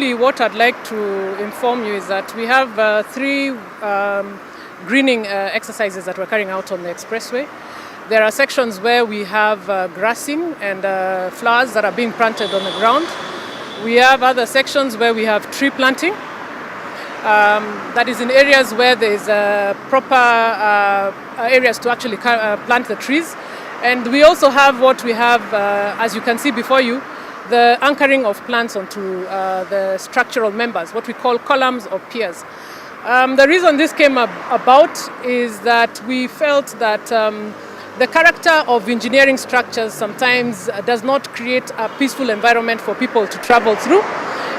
Briefly, what I'd like to inform you is that we have 3 greening exercises that we're carrying out on the Expressway. There are sections where we have grassing and flowers that are being planted on the ground. We have other sections where we have tree planting. That is in areas where there is proper areas to actually plant the trees. And we also have what we have, as you can see before you, the anchoring of plants onto the structural members, what we call columns or piers. The reason this came about is that we felt that the character of engineering structures sometimes does not create a peaceful environment for people to travel through.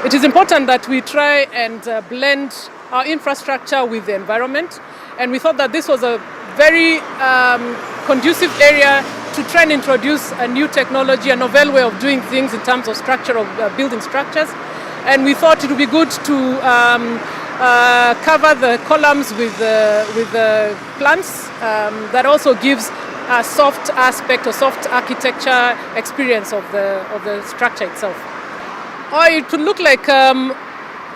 It is important that we try and blend our infrastructure with the environment, and we thought that this was a very conducive area to try and introduce a new technology, a novel way of doing things in terms of structure of building structures. And we thought it would be good to cover the columns with the plants. That also gives a soft aspect or soft architecture experience of the structure itself. Or it would look like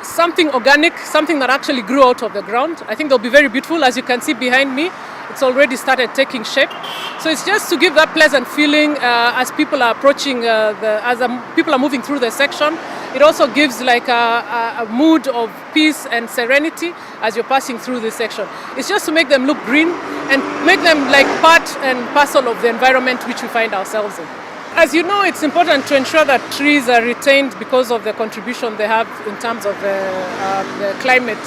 something organic, something that actually grew out of the ground. I think they'll be very beautiful. As you can see behind me, it's already started taking shape. So it's just to give that pleasant feeling as people are approaching, people are moving through the section. It also gives like a mood of peace and serenity as you're passing through this section. It's just to make them look green and make them like part and parcel of the environment which we find ourselves in. As you know, it's important to ensure that trees are retained because of the contribution they have in terms of the climate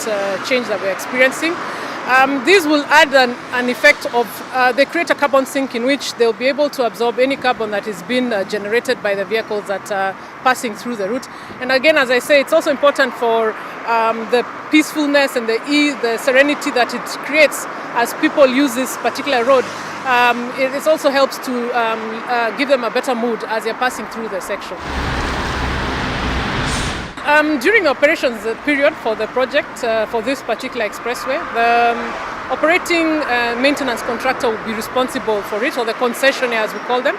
change that we're experiencing. These will add an effect of, they create a carbon sink in which they'll be able to absorb any carbon that is being generated by the vehicles that are passing through the route. And again, as I say, it's also important for the peacefulness and the ease, the serenity that it creates as people use this particular road. It also helps to give them a better mood as they're passing through the section. During the operations period for the project, for this particular expressway, the operating maintenance contractor will be responsible for it, or the concessionaire as we call them.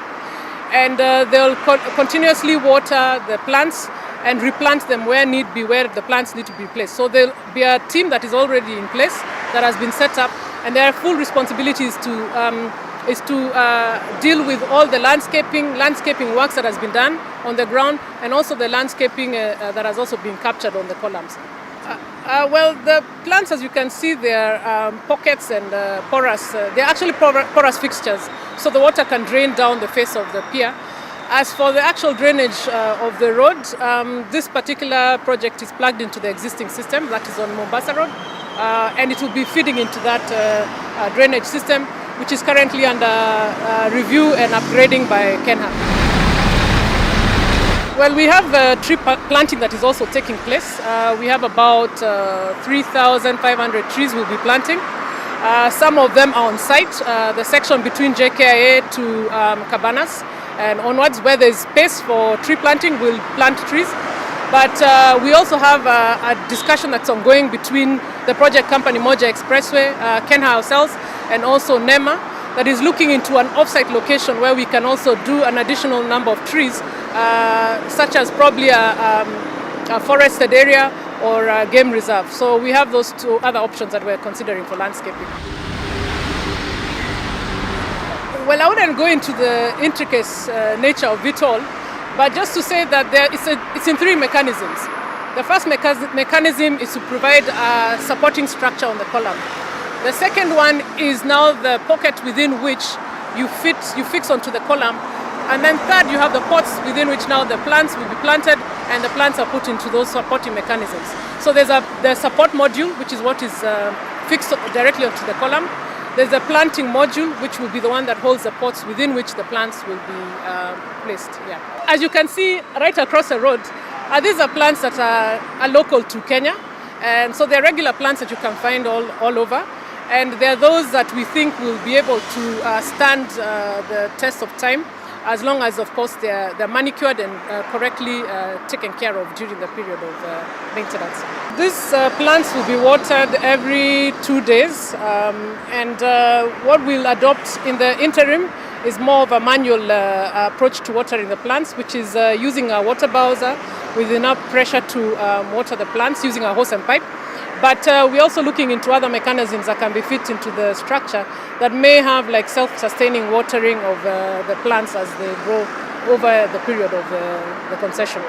And they'll continuously water the plants and replant them where need be, where the plants need to be placed. So there'll be a team that is already in place, that has been set up, and their full responsibility is to deal with all the landscaping works that has been done on the ground, and also the landscaping that has also been captured on the columns. Well, the plants, as you can see, they are pockets and porous. They're actually porous fixtures, so the water can drain down the face of the pier. As for the actual drainage of the road, this particular project is plugged into the existing system that is on Mombasa Road, and it will be feeding into that drainage system, which is currently under review and upgrading by KeNHA. Well, we have tree planting that is also taking place. We have about 3,500 trees we'll be planting. Some of them are on site. The section between JKIA to Cabanas and onwards, where there's space for tree planting, we'll plant trees. But we also have a discussion that's ongoing between the project company Moja Expressway, KeNHA ourselves, and also NEMA, that is looking into an off-site location where we can also do an additional number of trees, such as probably a forested area or a game reserve. So we have those 2 other options that we're considering for landscaping. Well, I wouldn't go into the intricate nature of it all, but just to say that it's in 3 mechanisms. The first mechanism is to provide a supporting structure on the column. The second one is now the pocket within which you fix onto the column. And then third, you have the pots within which now the plants will be planted and the plants are put into those supporting mechanisms. So there's the support module, which is what is fixed directly onto the column. There's the planting module, which will be the one that holds the pots within which the plants will be placed. Yeah. As you can see right across the road, these are plants that are local to Kenya. And so they're regular plants that you can find all over. And they're those that we think will be able to stand the test of time, as long as, of course, they're manicured and correctly taken care of during the period of maintenance. These plants will be watered every 2 days, and what we'll adopt in the interim is more of a manual approach to watering the plants, which is using a water bowser with enough pressure to water the plants using a hose and pipe. But we're also looking into other mechanisms that can be fit into the structure that may have like self-sustaining watering of the plants as they grow over the period of the concession.